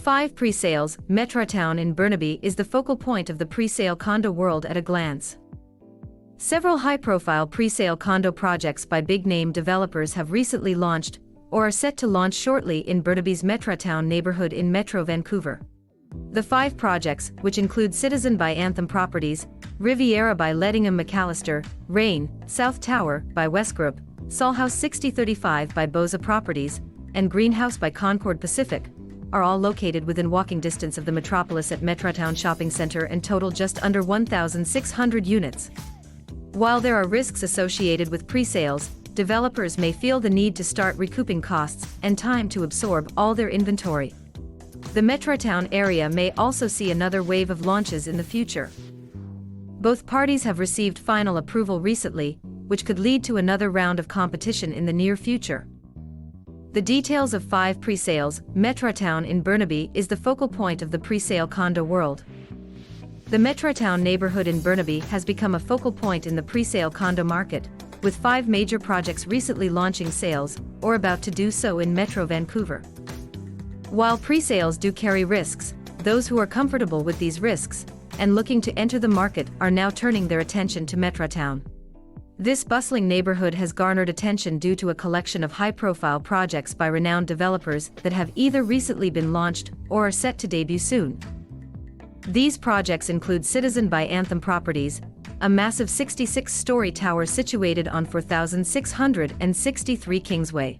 5 Presales, Metrotown in Burnaby is the focal point of the presale condo world at a glance. Several high-profile presale condo projects by big-name developers have recently launched, or are set to launch shortly in Burnaby's Metrotown neighborhood in Metro Vancouver. The 5 projects, which include Citizen by Anthem Properties, Riviera by Ledingham McAllister, Rain, South Tower by Wesgroup, Solhouse 6035 by Bosa Properties, and Greenhouse by Concord Pacific, are all located within walking distance of the Metropolis at Metrotown Shopping Centre and total just under 1,600 units. While there are risks associated with pre-sales, developers may feel the need to start recouping costs and time to absorb all their inventory. The Metrotown area may also see another wave of launches in the future. Both parties have received final approval recently, which could lead to another round of competition in the near future. The details of 5 presales, Metrotown in Burnaby is the focal point of the presale condo world. The Metrotown neighborhood in Burnaby has become a focal point in the presale condo market, with 5 major projects recently launching sales, or about to do so in Metro Vancouver. While presales do carry risks, those who are comfortable with these risks and looking to enter the market are now turning their attention to Metrotown. This bustling neighborhood has garnered attention due to a collection of high-profile projects by renowned developers that have either recently been launched or are set to debut soon. These projects include Citizen by Anthem Properties, a massive 66-story tower situated on 4,663 Kingsway.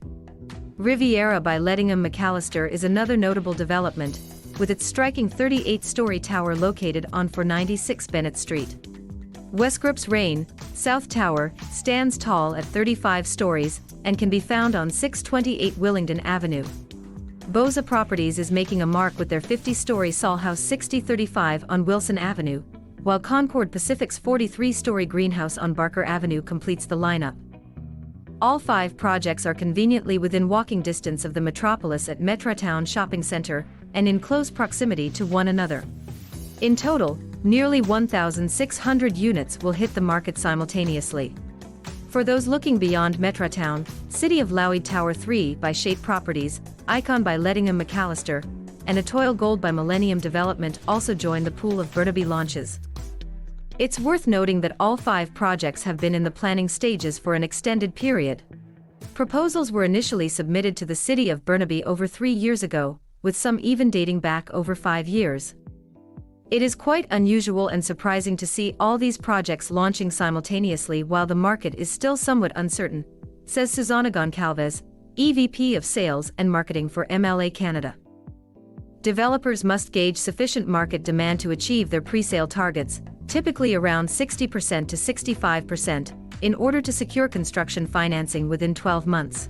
Riviera by Ledingham McAllister is another notable development, with its striking 38-story tower located on 496 Bennett Street. Wesgroup's Rain, South Tower, stands tall at 35 stories and can be found on 628 Willingdon Avenue. Bosa Properties is making a mark with their 50-story Solhouse 6035 on Wilson Avenue, while Concord Pacific's 43-story greenhouse on Barker Avenue completes the lineup. All 5 projects are conveniently within walking distance of the Metropolis at Metrotown Shopping Centre and in close proximity to one another. In total, nearly 1,600 units will hit the market simultaneously. For those looking beyond Metrotown, City of Lowey Tower 3 by Shape Properties, Icon by Ledingham McAllister, and Etoile Gold by Millennium Development also join the pool of Burnaby launches. It's worth noting that all 5 projects have been in the planning stages for an extended period. Proposals were initially submitted to the City of Burnaby over 3 years ago, with some even dating back over 5 years. It is quite unusual and surprising to see all these projects launching simultaneously while the market is still somewhat uncertain, says Susana Goncalves, EVP of Sales and Marketing for MLA Canada. Developers must gauge sufficient market demand to achieve their presale targets, typically around 60% to 65%, in order to secure construction financing within 12 months.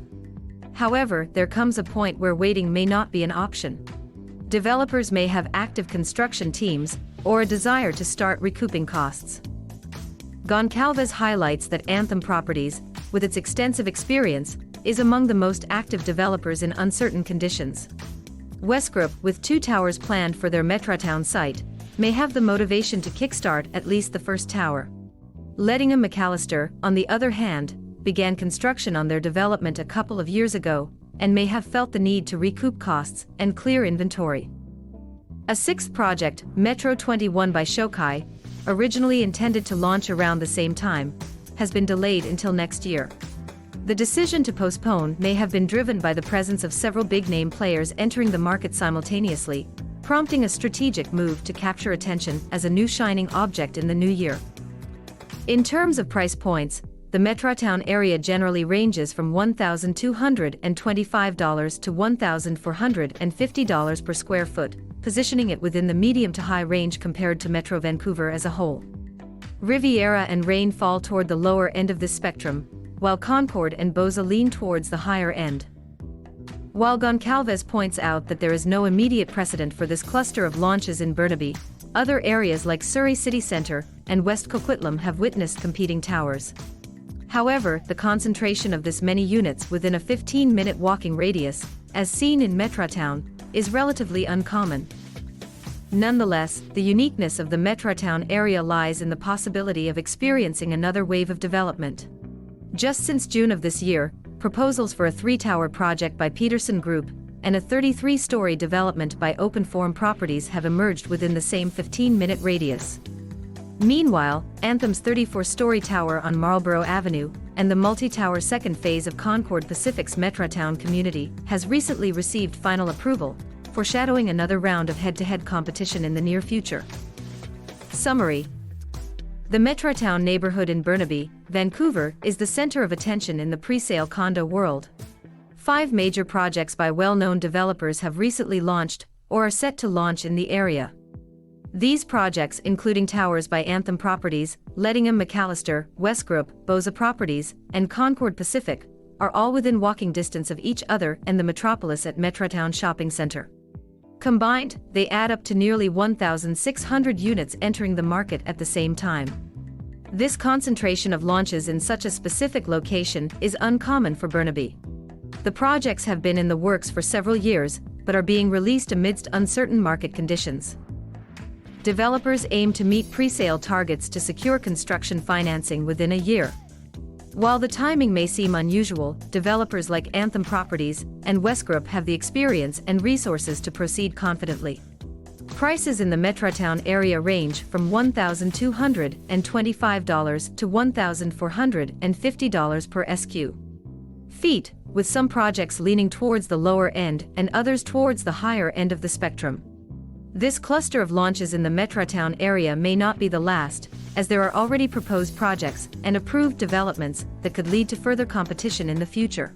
However, there comes a point where waiting may not be an option. Developers may have active construction teams or a desire to start recouping costs. Goncalves highlights that Anthem Properties, with its extensive experience, is among the most active developers in uncertain conditions. Wesgroup, with 2 towers planned for their Metrotown site, may have the motivation to kickstart at least the first tower. Ledingham McAllister, on the other hand, began construction on their development a couple of years ago, and may have felt the need to recoup costs and clear inventory. A 6th project, Metro 21 by Shokai, originally intended to launch around the same time, has been delayed until next year. The decision to postpone may have been driven by the presence of several big-name players entering the market simultaneously, prompting a strategic move to capture attention as a new shining object in the new year. In terms of price points, the Metrotown area generally ranges from $1,225 to $1,450 per square foot, positioning it within the medium to high range compared to Metro Vancouver as a whole. Riviera and Rain fall toward the lower end of this spectrum, while Concord and Bosa lean towards the higher end. While Goncalves points out that there is no immediate precedent for this cluster of launches in Burnaby, other areas like Surrey City Centre and West Coquitlam have witnessed competing towers. However, the concentration of this many units within a 15-minute walking radius, as seen in Metrotown, is relatively uncommon. Nonetheless, the uniqueness of the Metrotown area lies in the possibility of experiencing another wave of development. Just since June of this year, proposals for a 3-tower project by Peterson Group, and a 33-story development by Openform Properties have emerged within the same 15-minute radius. Meanwhile, Anthem's 34-story tower on Marlborough Avenue, and the multi-tower second phase of Concord Pacific's Metrotown community, has recently received final approval, foreshadowing another round of head-to-head competition in the near future. Summary: the Metrotown neighborhood in Burnaby, Vancouver, is the center of attention in the presale condo world. 5 major projects by well-known developers have recently launched, or are set to launch in the area. These projects, including towers by Anthem Properties, Ledingham McAllister, Wesgroup, Bosa Properties, and Concord Pacific, are all within walking distance of each other and the Metropolis at Metrotown Shopping Centre. Combined, they add up to nearly 1,600 units entering the market at the same time. This concentration of launches in such a specific location is uncommon for Burnaby. The projects have been in the works for several years, but are being released amidst uncertain market conditions. Developers aim to meet presale targets to secure construction financing within a year. While the timing may seem unusual, developers like Anthem Properties and Wesgroup have the experience and resources to proceed confidently. Prices in the Metrotown area range from $1,225 to $1,450 per sq ft, with some projects leaning towards the lower end and others towards the higher end of the spectrum. This cluster of launches in the Metrotown area may not be the last, as there are already proposed projects and approved developments that could lead to further competition in the future.